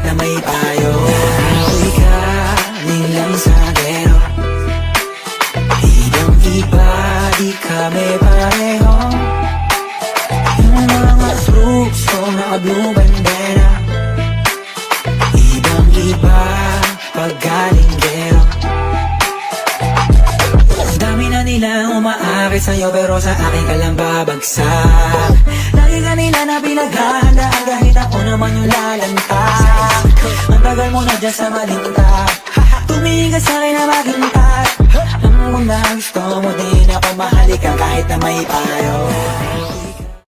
kahit na may payo. Ako'y galing lang sa gero, ibang iba, di kami pareho. Yung mga troops ko naka-blue bandera, ibang iba pag galing gero. Ang dami na nilang umaakit sa'yo, pero sa akin ka lang babagsak. Lagi ka nila na pinaghahandaan, kahit ako naman yung lalanta. Ang tagal mo na dyan sa malinta, tumingin ka sa